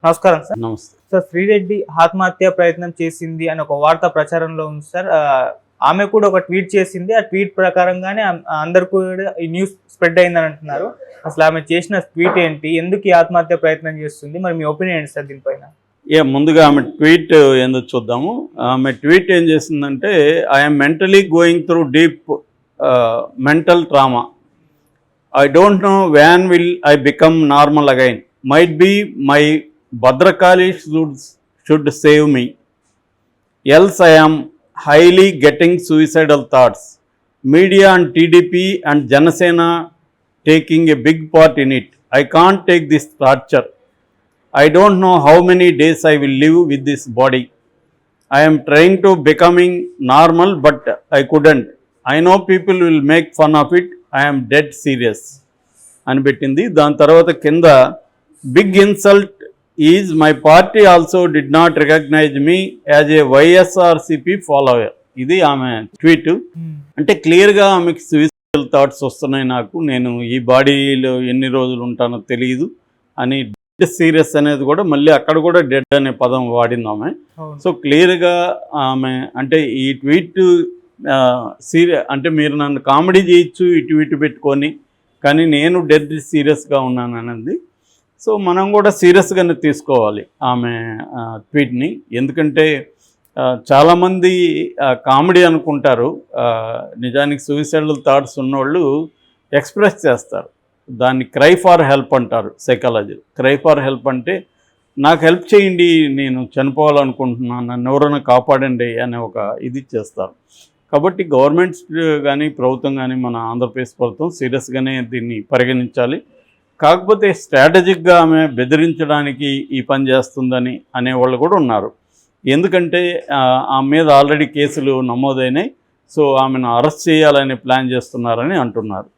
నమస్కారం సార్. నమస్తే. సార్, శ్రీరెడ్డి ఆత్మహత్య ప్రయత్నం చేసింది అని ఒక వార్త ప్రచారంలో ఉంది సార్. ఆమె కూడా ఒక ట్వీట్ చేసింది. ఆ ట్వీట్ ప్రకారంగానే అందరు కూడా ఈ న్యూస్ స్ప్రెడ్ అయిందని అంటున్నారు. అసలు ఆమె చేసిన ట్వీట్ ఏంటి, ఎందుకు ఈ ఆత్మహత్య ప్రయత్నం చేస్తుంది, మరి మీ ఒపీనియన్ ఏంటి సార్ దీనిపైన? ముందుగా ఆమె ట్వీట్ ఏందో చూద్దాము. ఆమె ట్వీట్ ఏం చేసిందంటే, I'm mentally going through deep mental trauma. I don't know when will I become normal again. Might be my Bhadrakali should save me, else I am highly getting suicidal thoughts. Media and TDP and Janasena taking a big part in it. I can't take this torture. I don't know how many days I will live with this body. I am trying to becoming normal, but I couldn't. I know people will make fun of it. I am dead serious అని పెట్టింది. దాని తర్వాత కింద big insult is my party also did not recognize me as a YSRCP follower. ఇది ఆమె tweet. అంటే క్లియర్గా ఆమెకి సూయిసైడల్ థాట్స్ వస్తున్నాయి, నేను ఈ బాడీలో ఎన్ని రోజులు ఉంటానో తెలియదు అని. డెడ్ సీరియస్ అనేది కూడా మళ్ళీ అక్కడ కూడా డెడ్ అనే పదం వాడింది ఆమె. సో క్లియర్గా ఆమె అంటే ఈ ట్వీట్ అంటే మీరు నన్ను కామెడీ చేయొచ్చు ఈ ట్వీట్ పెట్టుకొని, కానీ నేను డెడ్ సీరియస్గా ఉన్నాను అనేది. సో మనం కూడా సీరియస్గానే తీసుకోవాలి ఆమె ట్వీట్ని. ఎందుకంటే చాలామంది కామెడీ అనుకుంటారు, నిజానికి సూయిసైడల్ థాట్స్ ఉన్నవాళ్ళు ఎక్స్ప్రెస్ చేస్తారు. దాన్ని క్రై ఫార్ హెల్ప్ అంటారు సైకాలజీలో. క్రై ఫార్ హెల్ప్ అంటే నాకు హెల్ప్ చేయండి, నేను చనిపోవాలనుకుంటున్నాను, నన్ను ఎవరైనా కాపాడండి అనే ఒక ఇది చేస్తారు. కాబట్టి గవర్నమెంట్స్ కానీ ప్రభుత్వం కానీ మన ఆంధ్రప్రదేశ్ ప్రభుత్వం సీరియస్గానే దీన్ని పరిగణించాలి. కాకపోతే స్ట్రాటజిక్గా ఆమె బెదిరించడానికి ఈ పని చేస్తుందని అనేవాళ్ళు కూడా ఉన్నారు. ఎందుకంటే ఆమె మీద ఆల్రెడీ కేసులు నమోదైనాయి. సో ఆమెను అరెస్ట్ చేయాలని ప్లాన్ చేస్తున్నారని అంటున్నారు.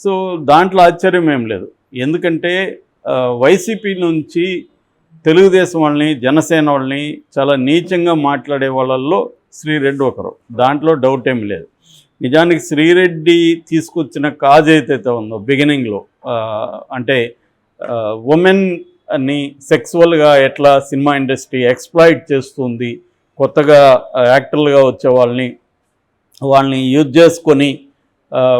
సో దాంట్లో ఆశ్చర్యం ఏం లేదు. ఎందుకంటే వైసీపీ నుంచి తెలుగుదేశం వాళ్ళని, జనసేన వాళ్ళని చాలా నీచంగా మాట్లాడే వాళ్ళల్లో శ్రీరెడ్డి ఒకరు, దాంట్లో డౌట్ ఏం లేదు. నిజానికి శ్రీరెడ్డి తీసుకొచ్చిన కాజ్ ఏదైతే ఉందో బిగినింగ్లో, అంటే ఉమెన్ని సెక్సువల్గా ఎట్లా సినిమా ఇండస్ట్రీ ఎక్స్ప్లాయిట్ చేస్తుంది, కొత్తగా యాక్టర్లుగా వచ్చే వాళ్ళని యూజ్ చేసుకొని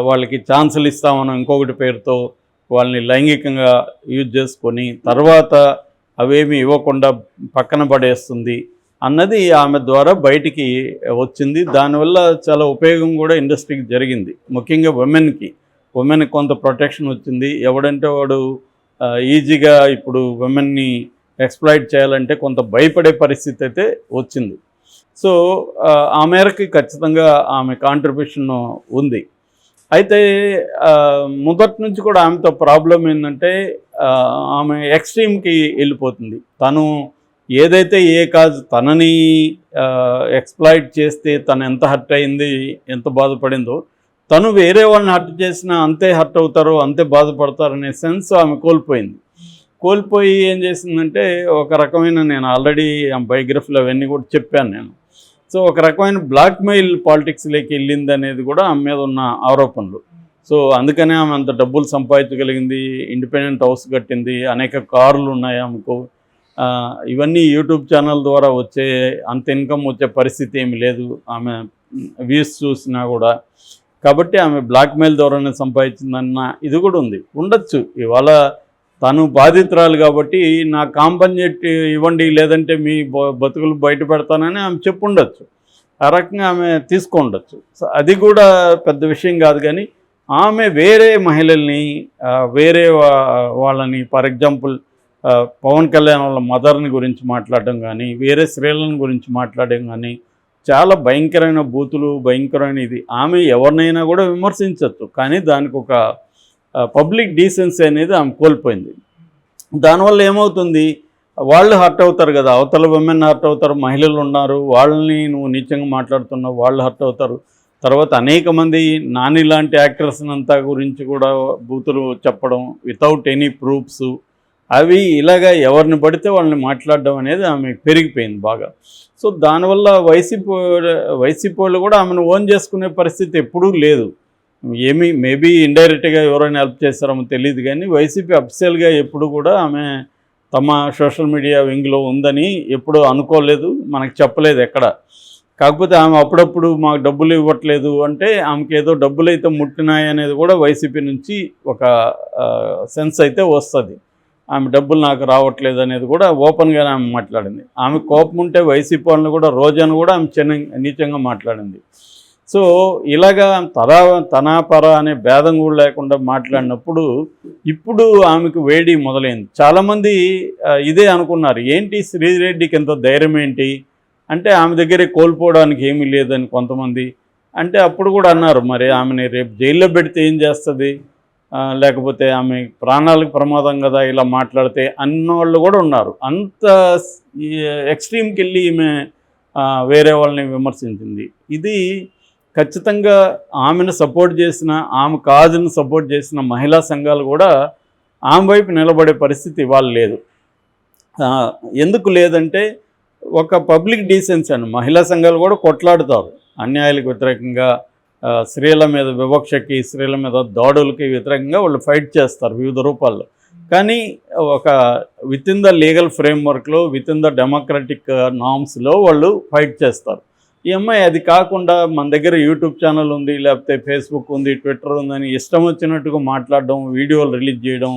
వాళ్ళకి ఛాన్సులు ఇస్తామని ఇంకొకటి పేరుతో వాళ్ళని లైంగికంగా యూజ్ చేసుకొని తర్వాత అవేమీ ఇవ్వకుండా పక్కన పడేస్తుంది అన్నది ఆమె ద్వారా బయటికి వచ్చింది. దానివల్ల చాలా ఉపయోగం కూడా ఇండస్ట్రీకి జరిగింది. ముఖ్యంగా ఉమెన్కి కొంత ప్రొటెక్షన్ వచ్చింది. ఎవడంటే వాడు ఈజీగా ఇప్పుడు ఉమెన్ని ఎక్స్ప్లాయిట్ చేయాలంటే కొంత భయపడే పరిస్థితి అయితే వచ్చింది. సో ఆ మేరకి ఖచ్చితంగా ఆమె కాంట్రిబ్యూషన్ ఉంది. అయితే మొదటి నుంచి కూడా ఆమెతో ప్రాబ్లం ఏంటంటే ఆమె ఎక్స్ట్రీమ్కి వెళ్ళిపోతుంది. తను ఏదైతే కాజ్ తనని ఎక్స్ప్లాయిట్ చేస్తే తను ఎంత హర్ట్ అయింది, ఎంత బాధపడిందో, తను వేరే వాళ్ళని హర్ట్ చేసినా అంతే హర్ట్ అవుతారో, అంతే బాధపడతారనే సెన్స్ ఆమె కోల్పోయి ఏం చేసిందంటే ఒక రకమైన, నేను ఆల్రెడీ బయోగ్రఫీలో అవన్నీ కూడా చెప్పాను నేను. సో ఒక రకమైన బ్లాక్మెయిల్ పాలిటిక్స్లోకి వెళ్ళింది అనేది కూడా ఆమె మీద ఉన్న ఆరోపణలు. సో అందుకనే ఆమె అంత డబ్బులు సంపాదించగలిగింది, ఇండిపెండెంట్ హౌస్ కట్టింది, అనేక కార్లు ఉన్నాయి ఆమెకు. ఇవన్నీ యూట్యూబ్ ఛానల్ ద్వారా వచ్చే అంత ఇన్కమ్ వచ్చే పరిస్థితి ఏమి లేదు ఆమె వ్యూస్ చూసినా కూడా. కాబట్టి ఆమె బ్లాక్మెయిల్ ద్వారానే సంపాదించిందన్న ఇది కూడా ఉండొచ్చు. ఇవాళ తను బాధితురాలు కాబట్టి నాకు కాంపన్సేట్ ఇవ్వండి, లేదంటే మీ బతుకులు బయట పెడతానని ఆమె చెప్పుండొచ్చు. ఆ రకంగా ఆమె తీసుకుండొచ్చు. సో అది కూడా పెద్ద విషయం కాదు. కానీ ఆమె వేరే మహిళల్ని, వేరే వాళ్ళని, ఫర్ ఎగ్జాంపుల్ పవన్ కళ్యాణ్ వాళ్ళ మదర్ని గురించి మాట్లాడడం కానీ, వేరే స్త్రీలను గురించి మాట్లాడడం కానీ, చాలా భయంకరమైన బూతులు, భయంకరమైన ఇది. ఆమె ఎవరినైనా కూడా విమర్శించవచ్చు, కానీ దానికి ఒక పబ్లిక్ డీసెన్సీ అనేది ఆమె కోల్పోయింది. దానివల్ల ఏమవుతుంది, వాళ్ళు హర్ట్ అవుతారు కదా, అవతల విమెన్ హర్ట్ అవుతారు, మహిళలు ఉన్నారు, వాళ్ళని నువ్వు నీచంగా మాట్లాడుతున్నావు, వాళ్ళు హర్ట్ అవుతారు. తర్వాత అనేక మంది నాని లాంటి యాక్టర్స్నంతా గురించి కూడా బూతులు చెప్పడం వితౌట్ ఎనీ ప్రూఫ్స్, అవి ఇలాగా ఎవరిని పడితే వాళ్ళని మాట్లాడడం అనేది ఆమె పెరిగిపోయింది బాగా. సో దానివల్ల వైసీపీ వాళ్ళు కూడా ఆమెను ఓన్ చేసుకునే పరిస్థితి ఎప్పుడూ లేదు. మేబీ ఇండైరెక్ట్గా ఎవరైనా హెల్ప్ చేస్తారో తెలియదు, కానీ వైసీపీ అఫిషియల్గా ఎప్పుడు కూడా ఆమె తమ సోషల్ మీడియా వింగ్లో ఉందని ఎప్పుడూ అనుకోలేదు, మనకు చెప్పలేదు ఎక్కడ. కాకపోతే ఆమె అప్పుడప్పుడు మాకు డబ్బులు ఇవ్వట్లేదు అంటే ఆమెకి ఏదో డబ్బులు అయితే ముట్టినాయి అనేది కూడా వైసీపీ నుంచి ఒక సెన్స్ అయితే వస్తుంది. ఆమె డబ్బులు నాకు రావట్లేదు అనేది కూడా ఓపెన్గానే ఆమె మాట్లాడింది. ఆమె కోపం ఉంటే వైసీపీ వాళ్ళని కూడా రోజాను కూడా ఆమె నీచంగా మాట్లాడింది. సో ఇలాగా తనాపర అనే భేదం కూడా లేకుండా మాట్లాడినప్పుడు ఇప్పుడు ఆమెకు వేడి మొదలైంది. చాలామంది ఇదే అనుకున్నారు, ఏంటి శ్రీరెడ్డికి ఎంత ధైర్యం ఏంటి అంటే ఆమె దగ్గరే కోల్పోవడానికి ఏమీ లేదని కొంతమంది అంటే అప్పుడు కూడా అన్నారు, మరి ఆమెని రేపు జైల్లో పెడితే ఏం చేస్తుంది, లేకపోతే ఆమె ప్రాణాలకు ప్రమాదం కదా ఇలా మాట్లాడితే అన్నవాళ్ళు కూడా ఉన్నారు. అంత ఎక్స్ట్రీమ్కి వెళ్ళి ఈమె వేరే వాళ్ళని విమర్శించింది. ఇది ఖచ్చితంగా ఆమెను సపోర్ట్ చేసిన, ఆమె కాజును సపోర్ట్ చేసిన మహిళా సంఘాలు కూడా ఆమె వైపు నిలబడే పరిస్థితి ఇవాళ లేదు. ఎందుకు లేదంటే ఒక పబ్లిక్ డీసెన్సీ అని మహిళా సంఘాలు కూడా కొట్లాడుతారు అన్యాయాలకు వ్యతిరేకంగా, స్త్రీల మీద వివక్షకి, స్త్రీల మీద దాడులకి వ్యతిరేకంగా వాళ్ళు ఫైట్ చేస్తారు వివిధ రూపాల్లో. కానీ ఒక విత్ ఇన్ ద లీగల్ ఫ్రేమ్వర్క్లో, విత్ ఇన్ ద డెమోక్రటిక్ నార్మ్స్లో వాళ్ళు ఫైట్ చేస్తారు. ఈ అమ్మాయి అది కాకుండా మన దగ్గర యూట్యూబ్ ఛానల్ ఉంది, లేకపోతే ఫేస్బుక్ ఉంది, ట్విట్టర్ ఉందని ఇష్టం వచ్చినట్టుగా మాట్లాడడం, వీడియోలు రిలీజ్ చేయడం,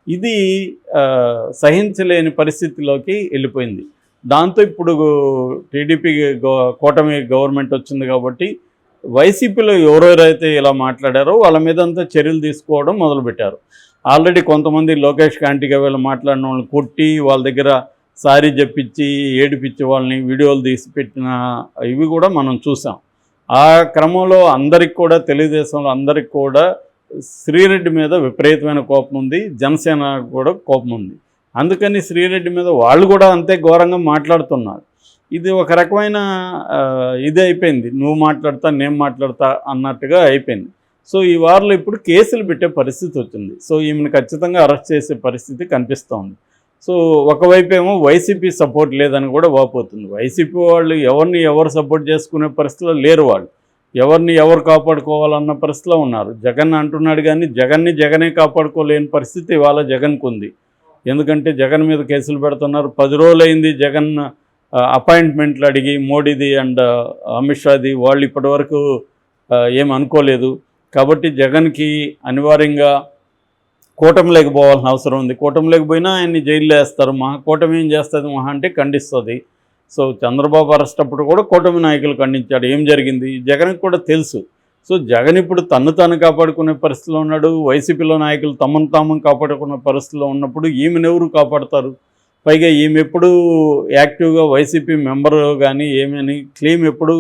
ఇది సహించలేని పరిస్థితిలోకి వెళ్ళిపోయింది. దాంతో ఇప్పుడు టీడీపీ కూటమి గవర్నమెంట్ వచ్చింది కాబట్టి వైసీపీలో ఎవరెవరైతే ఇలా మాట్లాడారో వాళ్ళ మీద అంతా చర్యలు తీసుకోవడం మొదలుపెట్టారు. ఆల్రెడీ కొంతమంది లోకేష్ కాంటిగా వీళ్ళు మాట్లాడిన వాళ్ళని కొట్టి వాళ్ళ దగ్గర సారీ చెప్పించి ఏడిపించి వాళ్ళని వీడియోలు తీసి పెట్టిన ఇవి కూడా మనం చూసాం. ఆ క్రమంలో అందరికి కూడా, తెలుగుదేశంలో అందరికి కూడా శ్రీరెడ్డి మీద విపరీతమైన కోపం ఉంది, జనసేన కూడా కోపం ఉంది. అందుకని శ్రీరెడ్డి మీద వాళ్ళు కూడా అంతే ఘోరంగా మాట్లాడుతున్నారు. ఇది ఒక రకమైన ఇది అయిపోయింది, నువ్వు మాట్లాడతా నేను మాట్లాడతా అన్నట్టుగా అయిపోయింది. సో ఈ వారిలో ఇప్పుడు కేసులు పెట్టే పరిస్థితి వచ్చింది. సో ఈమెను ఖచ్చితంగా అరెస్ట్ చేసే పరిస్థితి కనిపిస్తోంది. సో ఒకవైపు ఏమో వైసీపీ సపోర్ట్ లేదని కూడా వాపోతుంది. వైసీపీ వాళ్ళు ఎవరు సపోర్ట్ చేసుకునే పరిస్థితిలో లేరు, వాళ్ళు ఎవరిని ఎవరు కాపాడుకోవాలన్న పరిస్థితిలో ఉన్నారు. జగన్ అంటున్నాడు కానీ జగనే కాపాడుకోలేని పరిస్థితి ఇవాళ జగన్కు ఉంది. ఎందుకంటే జగన్ మీద కేసులు పెడుతున్నారు. 10 రోజులైంది జగన్ అపాయింట్మెంట్లు అడిగి, మోడీది అండ్ అమిత్ షాది, వాళ్ళు ఇప్పటివరకు ఏం అనుకోలేదు. కాబట్టి జగన్కి అనివార్యంగా కూటమిలోకి పోవాల్సిన అవసరం ఉంది. కూటమిలోకి పోయినా ఆయన్ని జైల్లో వేస్తారు. కూటమి ఏం చేస్తుంది అంటే ఖండిస్తుంది. సో చంద్రబాబు అరెస్ట్ అప్పుడు కూడా కూటమి నాయకులు ఖండించాడు. ఏం జరిగింది జగన్కి కూడా తెలుసు. సో జగన్ ఇప్పుడు తాను కాపాడుకునే పరిస్థితిలో ఉన్నాడు. వైసీపీలో నాయకులు తమను తాము కాపాడుకునే పరిస్థితిలో ఉన్నప్పుడు ఈమెను ఎవరు కాపాడతారు? పైగా ఈమె ఎప్పుడు యాక్టివ్గా వైసీపీ మెంబర్ కానీ ఏమని క్లెయిమ్ ఎప్పుడు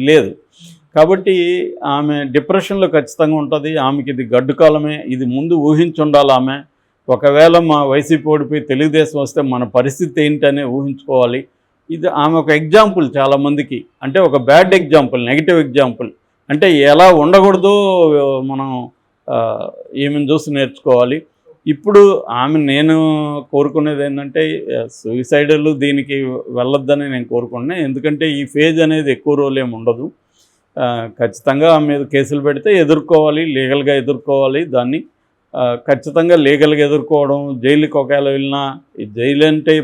లేదు. కాబట్టి ఆమె డిప్రెషన్లో ఖచ్చితంగా ఉంటుంది. ఆమెకి ఇది గడ్డు కాలమే, ఇది ముందు ఊహించుండాలి. ఆమె ఒకవేళ మా వైసీపీ ఓడిపోయి తెలుగుదేశం వస్తే మన పరిస్థితి ఏంటనే ఊహించుకోవాలి. ఇది ఆమె ఒక ఎగ్జాంపుల్ చాలామందికి, అంటే ఒక బ్యాడ్ ఎగ్జాంపుల్, నెగిటివ్ ఎగ్జాంపుల్. అంటే ఎలా ఉండకూడదో మనం ఈమెను చూసి నేర్చుకోవాలి. ఇప్పుడు నేను కోరుకునేది ఏంటంటే సూసైడల్ దీనికి వెళ్ళొద్దని నేను కోరుకున్నాను. ఎందుకంటే ఈ ఫేజ్ అనేది ఎక్కువ రోజులు ఏమి ఉండదు. ఖచ్చితంగా ఆమె మీద కేసులు పెడితే ఎదుర్కోవాలి, లీగల్గా ఎదుర్కోవాలి. దాన్ని ఖచ్చితంగా లీగల్గా ఎదుర్కోవడం. జైలుకి ఒకవేళ వెళ్ళినా, జైలు అంటే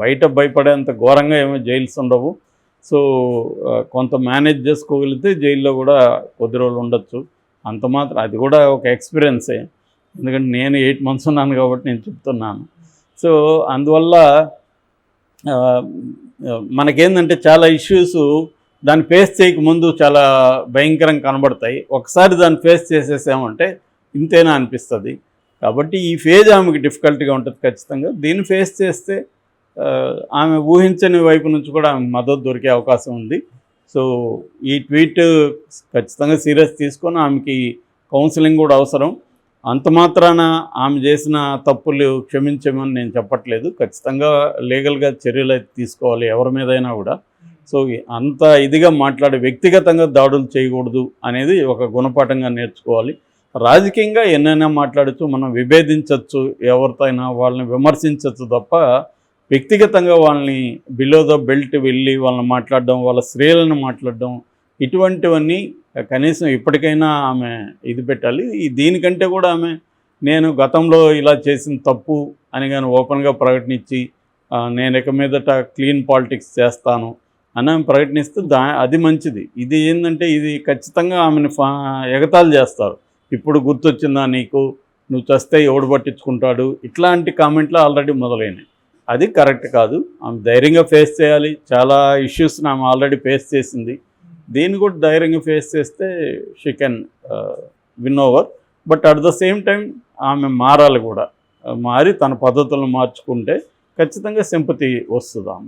బయట భయపడేంత ఘోరంగా ఏమో జైల్స్ ఉండవు. సో కొంత మేనేజ్ చేసుకోగలిగితే జైల్లో కూడా కొద్ది రోజులు ఉండొచ్చు. అంత మాత్రం అది కూడా ఒక ఎక్స్పీరియన్సే. ఎందుకంటే నేను 8 months ఉన్నాను కాబట్టి నేను చెప్తున్నాను. సో అందువల్ల మనకేందంటే చాలా ఇష్యూస్ దాన్ని ఫేస్ చేయకముందు చాలా భయంకరంగా కనబడతాయి. ఒకసారి దాన్ని ఫేస్ చేసేసామంటే ఇంతేనా అనిపిస్తుంది. కాబట్టి ఈ ఫేజ్ ఆమెకి డిఫికల్ట్గా ఉంటుంది ఖచ్చితంగా. దీన్ని ఫేస్ చేస్తే ఆమె ఊహించని వైపు నుంచి కూడా ఆమె మద్దతు దొరికే అవకాశం ఉంది. సో ఈ ట్వీట్ ఖచ్చితంగా సీరియస్ తీసుకొని ఆమెకి కౌన్సిలింగ్ కూడా అవసరం. అంత మాత్రాన ఆమె చేసిన తప్పులు క్షమించమని నేను చెప్పట్లేదు. ఖచ్చితంగా లీగల్గా చర్యలు అయితే తీసుకోవాలి ఎవరి మీదైనా కూడా. సో అంత ఇదిగా మాట్లాడే, వ్యక్తిగతంగా దాడులు చేయకూడదు అనేది ఒక గుణపాఠంగా నేర్చుకోవాలి. రాజకీయంగా ఎన్నైనా మాట్లాడచ్చు, మనం విభేదించవచ్చు, ఎవరితో అయినా వాళ్ళని విమర్శించవచ్చు తప్ప వ్యక్తిగతంగా వాళ్ళని బిలో ద బెల్ట్ వెళ్ళి వాళ్ళని మాట్లాడడం, వాళ్ళ స్త్రీలను మాట్లాడడం, ఇటువంటివన్నీ కనీసం ఇప్పటికైనా ఆమె ఇది పెట్టాలి. దీనికంటే కూడా ఆమె నేను గతంలో ఇలా చేసిన తప్పు అని కానీ ఓపెన్గా ప్రకటించి నేను ఇక మీదట క్లీన్ పాలిటిక్స్ చేస్తాను అని ఆమె ప్రకటిస్తే అది మంచిది. ఇది ఏంటంటే ఇది ఖచ్చితంగా ఆమెను ఎగతాళి చేస్తారు. ఇప్పుడు గుర్తొచ్చిందా నీకు, నువ్వు చస్తే ఎవడు పట్టించుకుంటాడు, ఇట్లాంటి కామెంట్లు ఆల్రెడీ మొదలైనాయి. అది కరెక్ట్ కాదు. ఆమె ధైర్యంగా ఫేస్ చేయాలి. చాలా ఇష్యూస్ని ఆమె ఆల్రెడీ ఫేస్ చేసింది. దీన్ని కూడా ధైర్యంగా ఫేస్ చేస్తే she can win over. But at the same time ఆమె మారాలి కూడా. మారి తన పద్ధతులను మార్చుకుంటే ఖచ్చితంగా సింపతి వస్తుంది ఆమె.